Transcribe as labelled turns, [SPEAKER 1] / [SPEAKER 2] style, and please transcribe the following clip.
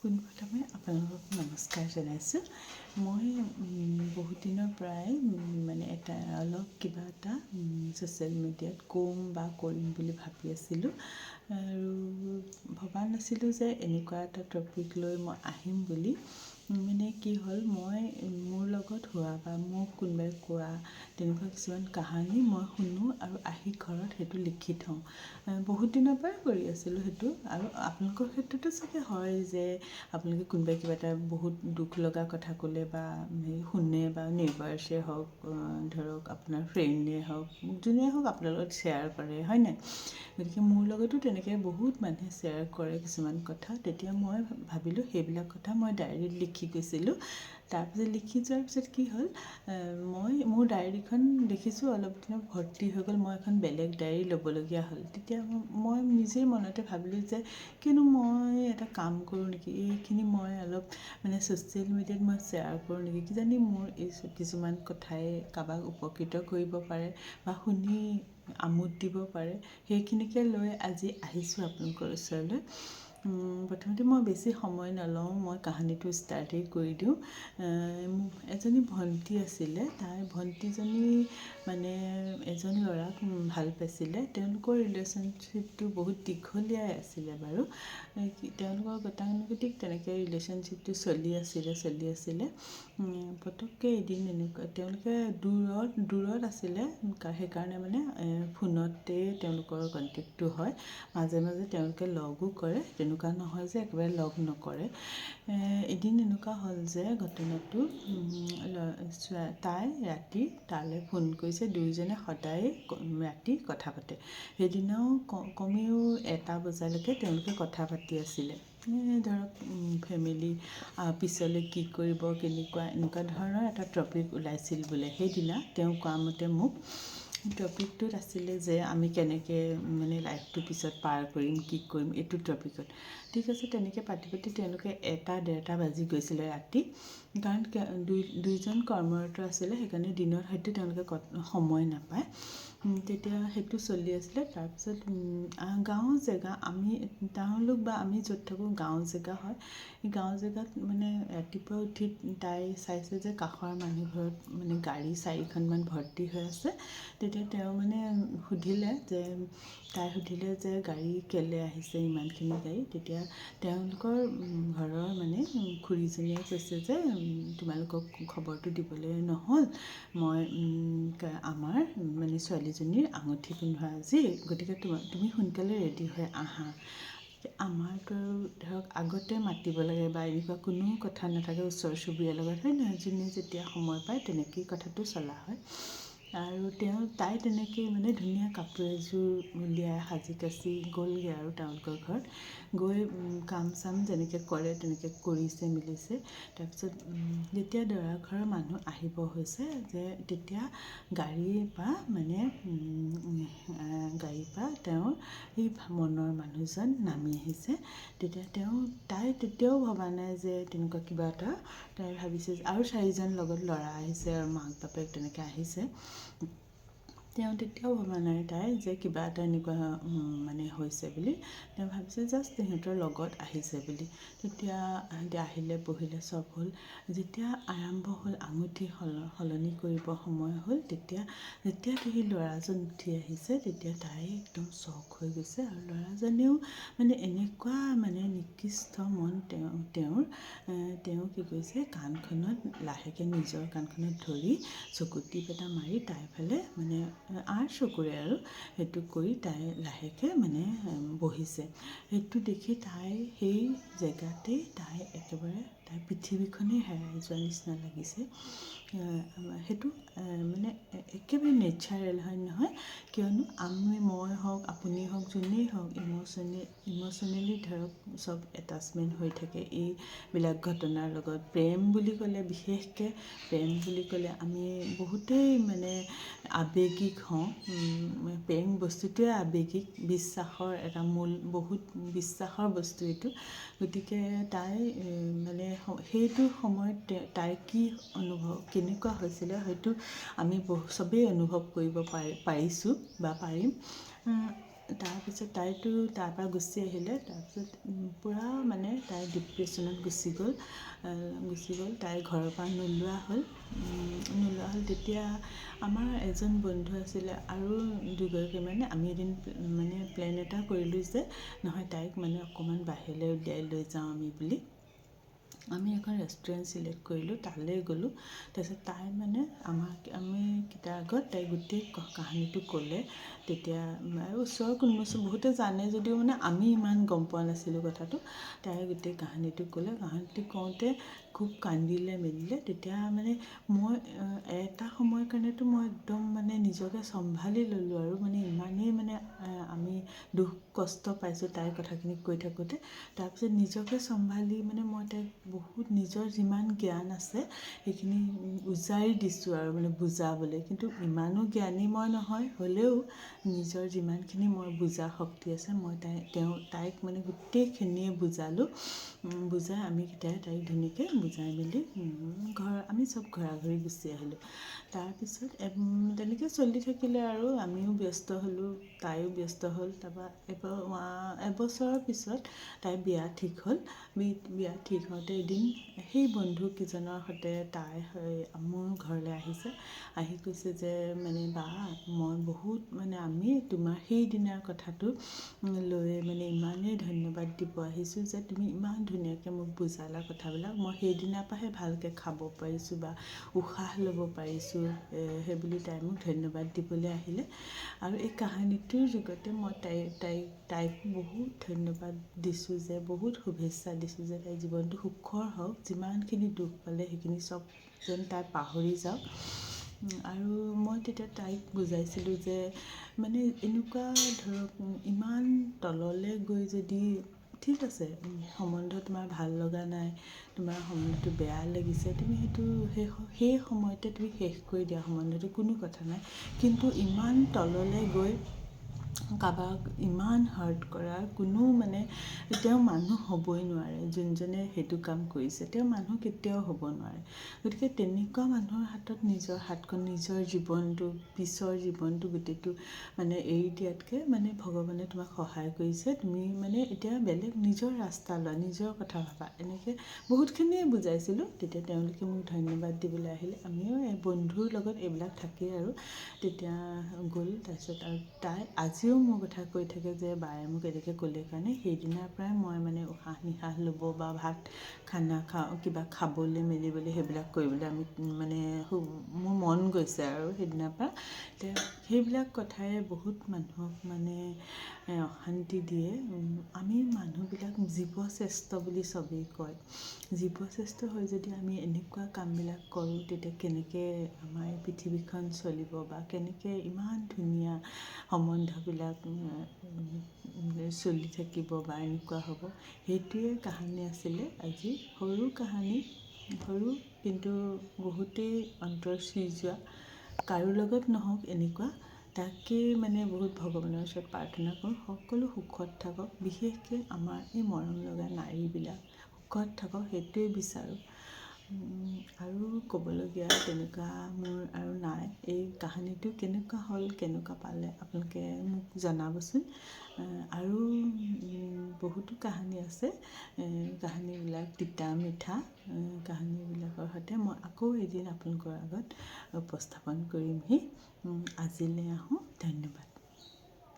[SPEAKER 1] পোনপ্ৰথমে আপোনালোকক নমস্কাৰ জনাইছোঁ। মই বহুত দিনৰ পৰাই অলপ কিবা এটা ছ'চিয়েল মিডিয়াত কৰিম বুলি ভাবি আছিলোঁ আৰু ভবা নাছিলোঁ যে এনেকুৱা এটা টপিক লৈ মই আহিম বুলি। কি হ'ল, মই মোৰ লগত হোৱা বা মোক কোনোবাই কোৱা তেনেকুৱা কিছুমান কাহানী মই শুনো আৰু আহি ঘৰত সেইটো লিখি থওঁ। বহুত দিনৰ পৰাই কৰি আছিলোঁ সেইটো, আৰু আপোনালোকৰ ক্ষেত্ৰতো চাগে হয় যে আপোনালোকে কোনোবাই কিবা এটা বহুত দুখ লগা কথা ক'লে বা শুনে বা নেইবাৰ্ছে হওক, ধৰক আপোনাৰ ফ্ৰেণ্ডে হওক, যোনে হওক আপোনাৰ লগত শ্বেয়াৰ কৰে, হয় নাই? গতিকে মোৰ লগতো তেনেকৈ বহুত মানুহে শ্বেয়াৰ কৰে কিছুমান কথা। তেতিয়া মই ভাবিলোঁ সেইবিলাক কথা মই ডায়েৰীত লিখি গৈছিলোঁ। তাৰপিছত লিখি যোৱাৰ পিছত কি হ'ল, মই মোৰ ডায়েৰীখন দেখিছোঁ অলপ দিনত ভৰ্তি হৈ গ'ল। মই এখন বেলেগ ডায়েৰী ল'বলগীয়া হ'ল। তেতিয়া মই নিজেই মনতে ভাবিলোঁ যে কিয়নো মই এটা কাম কৰোঁ নেকি, এইখিনি মই অলপ ছ'চিয়েল মিডিয়াত মই শ্বেয়াৰ কৰোঁ নেকি, কিজানি মোৰ এই কিছুমান কথাই কাৰোবাক উপকৃত কৰিব পাৰে বা শুনি আমোদ দিব পাৰে। সেইখিনিকে লৈ আজি আহিছোঁ আপোনালোকৰ ওচৰলৈ। প্ৰথমতে মই বেছি সময় নলওঁ, মই কাহিনীটো ষ্টাৰ্টেই কৰি দিওঁ। এজনী ভণ্টি আছিলে, তাই ভণ্টিজনী এজন ল'ৰাক ভাল পাইছিলে। তেওঁলোকৰ ৰিলেশ্যনশ্বিপটো বহুত দীঘলীয়াই আছিলে বাৰু। তেওঁলোকৰ গতানুগতিক তেনেকৈ ৰিলেশ্যনশ্বিপটো চলি আছিলে। পটককৈ এদিন এনেকুৱা, তেওঁলোকে দূৰত আছিলে, সেইকাৰণে ফোনতেই তেওঁলোকৰ কণ্টেক্টটো হয়। মাজে মাজে তেওঁলোকে লগো কৰে, তেনেকুৱা নহয় যে একেবাৰে লগ নকৰে। এদিন এনেকুৱা হ'ল যে ঘটনাটো, তাই ৰাতি তালৈ ফোন কৰিছে। দুয়োজনে সদায় ৰাতি কথা পাতে। সেইদিনাও কমেও 1টা বজালৈকে তেওঁলোকে কথা পাতি আছিলে। ধৰক ফেমিলি পিছলৈ কি কৰিব, এনেকুৱা ধৰণৰ এটা টপিক ওলাইছিল বোলে। সেইদিনা তেওঁ কোৱা মতে মোক টপিকটোত আছিলে যে আমি কেনেকৈ লাইফটো পিছত পাৰ কৰিম, কি কৰিম, এইটো টপিকত। ঠিক আছে, তেনেকৈ পাতি তেওঁলোকে 1টা-1:30 বাজি গৈছিলে ৰাতি। কাৰণ দুইজন কৰ্মৰত আছিলে, সেইকাৰণে দিনত হয়তো তেওঁলোকে সময় নাপায়। তেতিয়া সেইটো চলি আছিলে। তাৰপিছত গাঁৱৰ জেগা, তেওঁলোক বা আমি য'ত থাকোঁ গাঁৱৰ জেগা হয়। গাঁৱৰ জেগাত ৰাতিপুৱা উঠি তাই চাইছে যে কাষৰ মানুহ ঘৰত গাড়ী 4খনমান ভৰ্তি হৈ আছে। তেতিয়া তেওঁ সুধিলে যে গাড়ী কেলৈ আহিছে ইমানখিনি গাড়ী। তেতিয়া তেওঁলোকৰ ঘৰৰ খুৰীজনীয়ে কৈছে যে তোমালোকক খবৰটো দিবলৈ নহ'ল, মই আমাৰ ছোৱালীজনীৰ আঙুঠি পিন্ধোৱা আজি, গতিকে তুমি সোনকালে ৰেডি হৈ আহা। আমাৰতো আৰু ধৰক আগতে মাতিব লাগে বা এনেকুৱা কোনো কথা নাথাকে ওচৰ চুবুৰীয়াৰ লগত, হয় নহয়? যোনে যেতিয়া সময় পায় তেনেকেই কথাটো চলা হয়। আৰু তাই তেনেকৈ ধুনীয়া কাপোৰ এযোৰ উলিয়াই সাজি কাচি গ'লগৈ আৰু তেওঁলোকৰ ঘৰত গৈ কাম চাম যেনেকৈ কৰে তেনেকৈ কৰিছে মেলিছে। তাৰপিছত যেতিয়া দৰা ঘৰৰ মানুহ আহিব হৈছে যে তেতিয়া গাড়ীৰ পৰা তেওঁৰ সেই মনৰ মানুহজন নামি আহিছে। তেতিয়া তাই তেতিয়াও ভবা নাই যে তেনেকুৱা কিবা এটা। তাই ভাবিছে আৰু 4জন লগত ল'ৰা আহিছে আৰু মাক বাপেক তেনেকৈ আহিছে। তেওঁ তেতিয়াও ভবা নাই তাই যে কিবা এটা এনেকুৱা হৈছে বুলি। তেওঁ ভাবিছে জাষ্ট সিহঁতৰ লগত আহিছে বুলি। তেতিয়া আহিলে, বহিলে, চব হ'ল। যেতিয়া আৰম্ভ হ'ল, আঙুঠি সলনি কৰিব সময় হ'ল, যেতিয়া সেই ল'ৰাজন উঠি আহিছে, তেতিয়া তাই একদম শ্বক হৈ গৈছে। আৰু ল'ৰাজনেও এনেকুৱা নিকৃষ্ট মন তেওঁ কি কৰিছে, কাণখনত লাহেকৈ নিজৰ কাণখনত ধৰি চকুত টিপ এটা মাৰি তাইৰ ফালে আৰ চকুৰে আৰু সেইটো কৰি তাই লাহেকৈ বহিছে। সেইটো দেখি তাই সেই জেগাতেই একেবাৰে তাই পৃথিৱীখনেই হেৰাই যোৱা নিচিনা লাগিছে। সেইটো একেবাৰে নেচাৰেল, হয় নহয়? কিয়নো মই হওক, আপুনি হওক, যোনেই হওক ইম'চনেলি ধৰক চব এটাচমেণ্ট হৈ থাকে এইবিলাক ঘটনাৰ লগত। প্ৰেম বুলি ক'লে, বিশেষকৈ প্ৰেম বুলি ক'লে আমি বহুতেই আৱেগিক হওঁ। প্ৰেম বস্তুটোৱে আৱেগিক, বিশ্বাসৰ এটা মূল, বহুত বিশ্বাসৰ বস্তু এইটো। গতিকে তাই সেইটো সময়ত তাই কি কেনেকুৱা হৈছিলে হয়তো আমি চবেই অনুভৱ কৰিব পাৰিছোঁ বা পাৰিম। তাৰপিছত তাইতো তাৰপৰা গুচি আহিলে। তাৰপিছত পূৰা মানে তাই ডিপ্ৰেশ্যনত গুচি গ'ল। তাই ঘৰৰ পৰা নোলোৱা হ'ল। তেতিয়া আমাৰ এজন বন্ধু আছিলে আৰু দুগৰাকী, মানে আমি এদিন মানে প্লেন এটা কৰিলোঁ যে নহয়, তাইক মানে অকণমান বাহিৰলৈ উলিয়াই লৈ যাওঁ আমি বুলি। আমি এখন ৰেষ্টুৰেণ্ট চিলেক্ট কৰিলোঁ, তালৈ গ'লোঁ। তাৰপিছত তাই মানে আমি কেইটাৰ আগত তাই গোটেই কাহিনীটো ক'লে। তেতিয়া ওচৰৰ কোনোবা বহুতে জানে যদিও মানে আমি ইমান গম পোৱা নাছিলোঁ কথাটো। তাই গোটেই কাহিনীটো ক'লে। কাহিনীটো কওঁতে খুব কান্দিলে মেলিলে। তেতিয়া মানে মই এটা সময়ৰ কাৰণেতো মই একদম মানে নিজকে চম্ভালি ল'লোঁ আৰু মানে ইমানেই মানে আমি দুখ কষ্ট পাইছোঁ তাইৰ কথাখিনি কৈ থাকোঁতে। তাৰপিছত নিজকে চম্ভালি মানে মই তাইক বহুত নিজৰ যিমান জ্ঞান আছে সেইখিনি উজাৰি দিছোঁ আৰু মানে বুজাবলৈ। কিন্তু ইমানো জ্ঞানী মই নহয়, হ'লেও নিজৰ যিমানখিনি মই বুজা শক্তি আছে মই তাইক মানে গোটেইখিনিয়ে বুজালোঁ। বুজাই আমি কেইটাই তাইক ধুনীয়াকৈ বুজাই মেলি আমি চব ঘৰা-ঘৰি গুচি আহিলোঁ। তাৰপিছত তেনেকৈ চলি থাকিলে আৰু আমিও ব্যস্ত হ'লোঁ, তাইও ব্যস্ত হ'ল। তাৰপৰা এবছৰৰ পিছত তাইৰ বিয়া ঠিক হ'ল। বিয়া ঠিক হওঁতে এদিন সেই বন্ধুকেইজনৰ সৈতে তাই মোৰ ঘৰলৈ আহিছে। আহি কৈছে যে মানে বা, মই বহুত মানে আমি তোমাৰ সেইদিনাৰ কথাটো লৈ মানে ইমানেই ধন্যবাদ দিব আহিছোঁ যে তুমি ইমান ধুনীয়াকৈ মোক বুজালা কথাবিলাক। মই সেইদিনাৰ পৰাহে ভালকৈ খাব পাৰিছোঁ বা উশাহ ল'ব পাৰিছোঁ। সেইবুলি তাই মোক ধন্যবাদ দিবলৈ আহিলে। আৰু এই কাহিনীটোৰ যুগতে মই তাইক বহুত ধন্যবাদ দিছোঁ, যে বহুত শুভেচ্ছা দিছোঁ যে তাইৰ জীৱনটো সুখৰ হওক। যিমানখিনি দুখ পালে সেইখিনি চব যেন তাই পাহৰি যাওক। আৰু মই তেতিয়া তাইক বুজাইছিলোঁ যে মানে এনেকুৱা ধৰক ইমান তললৈ গৈ যদি ঠিক আছে, সম্বন্ধ তোমাৰ ভাল লগা নাই, তোমাৰ সম্বন্ধটো বেয়া লাগিছে, তুমি সেইটো সেই সময়তে তুমি শেষ কৰি দিয়া সম্বন্ধটো, কোনো কথা নাই। কিন্তু ইমান তললৈ গৈ কাৰোবাক ইমান হাৰ্ট কৰাৰ কোনো মানে তেওঁ মানুহ হ'বই নোৱাৰে। যোনজনে সেইটো কাম কৰিছে তেওঁ মানুহ কেতিয়াও হ'ব নোৱাৰে। গতিকে তেনেকুৱা মানুহৰ হাতত নিজৰ হাতখন, নিজৰ জীৱনটো, পিছৰ জীৱনটো গোটেইটো মানে এৰি দিয়াতকৈ মানে ভগৱানে তোমাক সহায় কৰিছে, তুমি মানে এতিয়া বেলেগ নিজৰ ৰাস্তা লোৱা, নিজৰ কথা ভাবা। এনেকৈ বহুতখিনিয়ে বুজাইছিলোঁ। তেতিয়া তেওঁলোকে মোক ধন্যবাদ দিবলৈ আহিলে। আমিও বন্ধুৰ লগত এইবিলাক থাকেই আৰু। তেতিয়া গ'ল। তাৰপিছত আৰু তাই আজিও মোৰ কথা কৈ থাকে যে বায়ে মোক এনেকৈ ক'লে কাৰণে সেইদিনাৰ পৰাই মই মানে উশাহ নিশাহ ল'ব বা খানা কিবা খাবলৈ মেলিবলৈ সেইবিলাক কৰিবলৈ আমি মানে মোৰ মন গৈছে আৰু সেইদিনাৰ পৰা। সেইবিলাক কথাই বহুত মানুহক মানে অশান্তি দিয়ে। আমি মানুহবিলাক জীৱশ্ৰেষ্ঠ বুলি চবেই কয়। জীৱশ্ৰেষ্ঠ হৈ যদি আমি এনেকুৱা কামবিলাক কৰোঁ, তেতিয়া কেনেকৈ আমাৰ এই পৃথিৱীখন চলিব বা কেনেকৈ ইমান ধুনীয়া সম্বন্ধবিলাক চলি থাকিব বা এনেকুৱা হ'ব। সেইটোৱে কাহিনী আছিলে আজি। সৰু কাহিনী, সৰু কিন্তু বহুতেই অন্তৰ চুই যোৱা। কাৰো লগত নহওক এনেকুৱা, তাকেই মানে বহুত ভগৱানৰ ওচৰত প্ৰাৰ্থনা কৰোঁ। সকলো সুখত থাকক, বিশেষকৈ আমাৰ এই মৰম লগা নাৰীবিলাক সুখত থাকক, সেইটোৱে বিচাৰোঁ। আৰু ক'বলগীয়া তেনেকুৱা মোৰ আৰু নাই। এই কাহিনীটো কেনেকুৱা হ'ল, কেনেকুৱা পালে আপোনালোকে মোক জনাবচোন। আৰু বহুতো কাহিনী আছে। কাহিনীবিলাক তিতা মিঠা কাহিনীবিলাকৰ সৈতে মই আকৌ এদিন আপোনালোকৰ আগত উপস্থাপন কৰিমহি। আজিলৈ আহোঁ। ধন্যবাদ।